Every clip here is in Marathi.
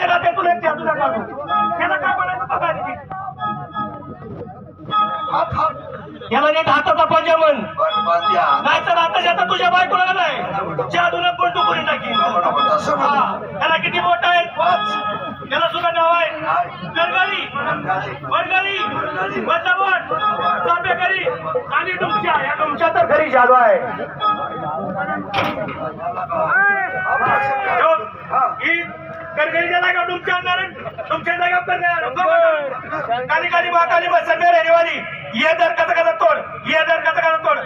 राहते राहते तुला एक जादूचा काढू त्याला काय म्हणायचं बघा आधी. याला नीट हाताचा पंजा म्हण नाही तर आता जाता तुझ्या बायकोला नाही जादूला पलटू करून टाकी. त्याला किती मोठा आहे त्याला सुद्धा नाव आहे गरगाली वरगाली बदलाबोट चांबेकरी आणि तुमच्या या तुमच्या तर घरी जादू आहे. ही गरगरीच्या जागा तुमच्या आणणार तुमच्या जागा करणार काली काली महाकाली बसणार रेवाली ये दर कसं कसं तोड ये दर कसं कसं तोड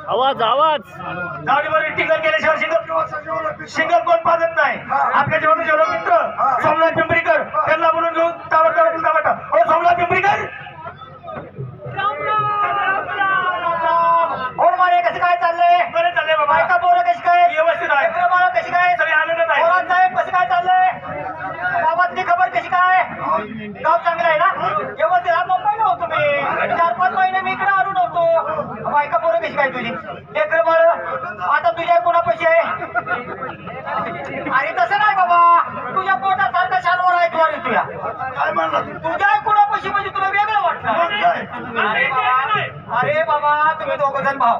आवाज आवाज गाडीवर टिंगल केल्याशिवाय सिंगल कोण पाजत नाही. आपल्या जेवढे जेवढे मित्र सोमनाथ पिंपरीकर त्यांना बोलून घेऊन ताबडतोब हो सोमनाथ पिंपरीकर कोण मारे कसं काय चाललंय बरं चाललंय बाबा बायका पोरं कशी काय व्यवस्थित आहे मला कशी काय सगळे आनंदात आहे. पोरांचं साहेब कसं काय चाललंय गावातली खबर कशी काय गाव चांगलं आहे ना व्यवस्थित हा मुंबईला होतो मी 4-5 महिने मी इकडे आलो नव्हतो. बायका पोरं कशी काय तुझी लेकरं बाळ आता तुझ्या कोणापाशी आहे अरे तसं नाही बाबा तुझ्या पोटासारखं शानवर आहे तुला तुझ्या काय म्हणलं तुझ्या कोणापाशी म्हणजे तुला वेगळं वाटतं. अरे बाबा तुम्ही दोघं जण भाऊ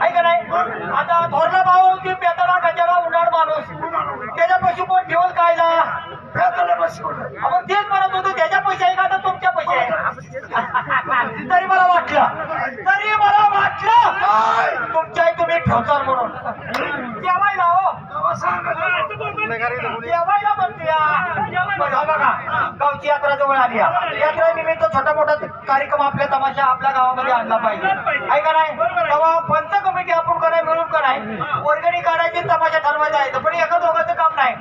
आहे का नाही. आता थोरला भाऊ ती पेताळा गजाडा उन्हाळ माणूस त्याच्यापाशी कोण ठेवल काय ना मग तेच म्हणत होतो त्याच्या पैसे आहे का तर तुमच्या पैसे आहे. तरी मला वाटलं तुमच्या तुम्ही ठेवताल म्हणून जेवायला हो जेवायला म्हणते बघा गावची यात्रा जवळ आली यात्रा निमित्त छोटा मोठा कार्यक्रम आपल्या तमाशा आपल्या गावामध्ये आणला पाहिजे आहे का नाही. तेव्हा पंच कमिटी आपण कराय मिळून कराय वर्गणी काढायची तमाशा ठरवायचा आहे पण एका दोघांचं काम नाही.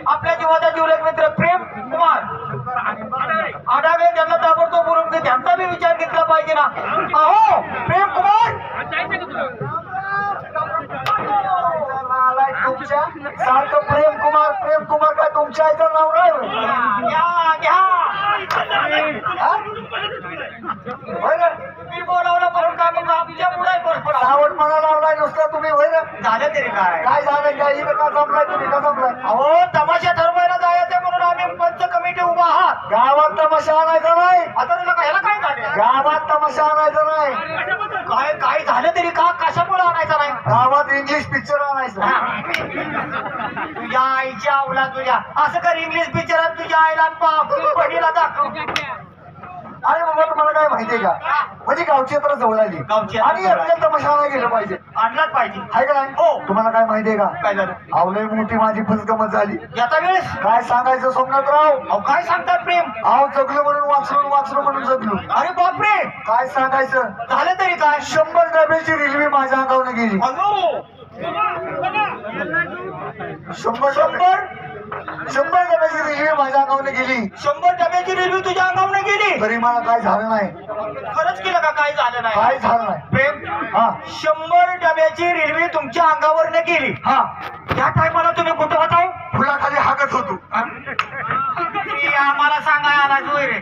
आपल्या जीवाचा जीवलग मित्र प्रेम कुमार आढावे त्यांना ताबडतोब बोलून घे त्यांचा बी विचार घेतला पाहिजे ना. अहो प्रेम कुमार तुमच्या सारखं प्रेम कुमार काय तुमच्या आईचं नाव नाही मी बोलावलं म्हणून काय मग आमच्या पुढे आवड मला लावलाय नुसतं तुम्ही होय ना झालं तरी काय झालं काय इथं का जमलाय तुम्ही का जमलाय. अहो तमाशा ठरवायला जायचं म्हणून आम्ही पंच कमिटी उभा आहात. गावात तमाशा आणायचा नाही आता तुला ह्याला काय झालं गावात तमाशा आणायचा नाही काय झालं तरी का कशामुळे आणायचा नाही गावात इंग्लिश पिक्चर आणायचं. तुझ्या आईच्या आवला तुझ्या असं कर इंग्लिश पिक्चरात तुझ्या आईला बहिणीला दाखव. अरे बाबा तुम्हाला काय माहितीये का म्हणजे गावची यात्रा जवळ आली आणि यात्रेला तमाशा नाही गेलं पाहिजे आणलाच पाहिजे आहे का नाही. हो तुम्हाला काय माहितीये का काय झालं आवलय मोठी माझी फसगमत झाली याचा वेळेस काय सांगायचं सोमनाथराव काय सांगतात प्रेम आव जगलो म्हणून वाचलो म्हणून जगलो. अरे बापरे काय सांगायचं झालं तरी काय 100 डब्याची रेल्वे माझ्या अंगावरून गेली. 100 डब्याची रेल्वे माझ्या अंगावरून गेली. 100 डब्याची रेल्वे तुझ्या अंगावरून गेली तरी मला काय झालं नाही. खरंच केलं का काय झालं नाही काय झालं नाही प्रेम हा 100 डब्याची रेल्वे तुमच्या अंगावरनं गेली हा त्या टायमाला तुम्ही कुठं होता फुलाखाली हाकत होतो. आम्हाला सांगाय आला जोय रे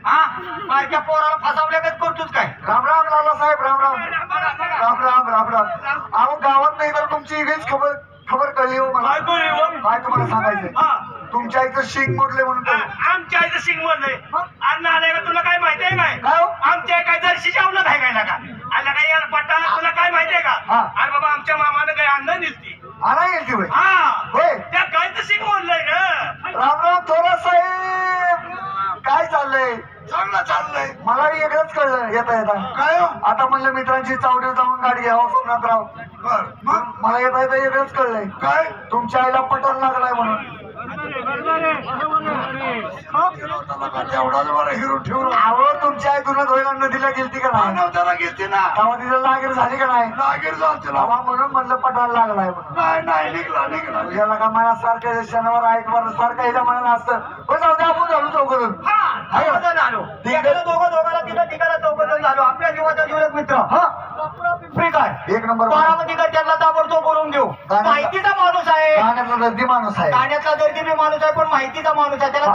हा माझ्या पोराला फसवल्यागत करतोच काय. राम राम लाला साहेब राम राम राम राम राम राम. अहो गावात नाही तर तुमची वेगळीच खबर कळली हो मला. काय तुम्हाला सांगायचं तुमच्या आईचं शिंग मोडले म्हणून आमच्या आईचं शिंग मोडलंय अन्न आलाय का तुला काय माहितीये काय आमच्या आई काय जर्शीच्या आवलं आहे काय का आला काय यार पट्टा तुला काय माहितीये का अरे बाबा आमच्या मामानं काही अन्न दिसती आणा येईल की हा होय त्या गायचं शिंग मोडलंय ना. राम राम थोडा साहेब काय चाललंय चांगलं चाललंय मला वेगळंच कळलं येता काय आता म्हणलं मित्रांची चावडीवर जाऊन गाडी घ्यावं सोमनाथराव मला येता वेगळंच कळलंय काय तुमच्या आईला पटल लागलाय म्हणून. एवढाच बरं हिरो ठेवून अहो तुमच्या आई तुला धुळ्याला नदीला गेलती का नाही त्याला घेते ना तेव्हा तिला लागेल झाली का नाही नागेर जाऊन तिला तेव्हा म्हणून म्हणलं पटायला लागलाय म्हणून. नाही निघला तुझ्याला का मनासारखं शनिवार ऐकवार सारखं याच्या मनानं असतं पण जाऊ दे आपण झालो चौकडून दोघाला तिघाला चौकडून झालो आपल्या जीवाचा जीवलग मित्र हा काय 1 नंबर बारामतीकर त्यांना ताबडतोब बोलून घेऊ. माहितीचा माणूस आहे गाण्यातला दर्दी माणूस आहे गाण्यातला दर्दी बी माणूस आहे पण माहितीचा माणूस आहे त्याला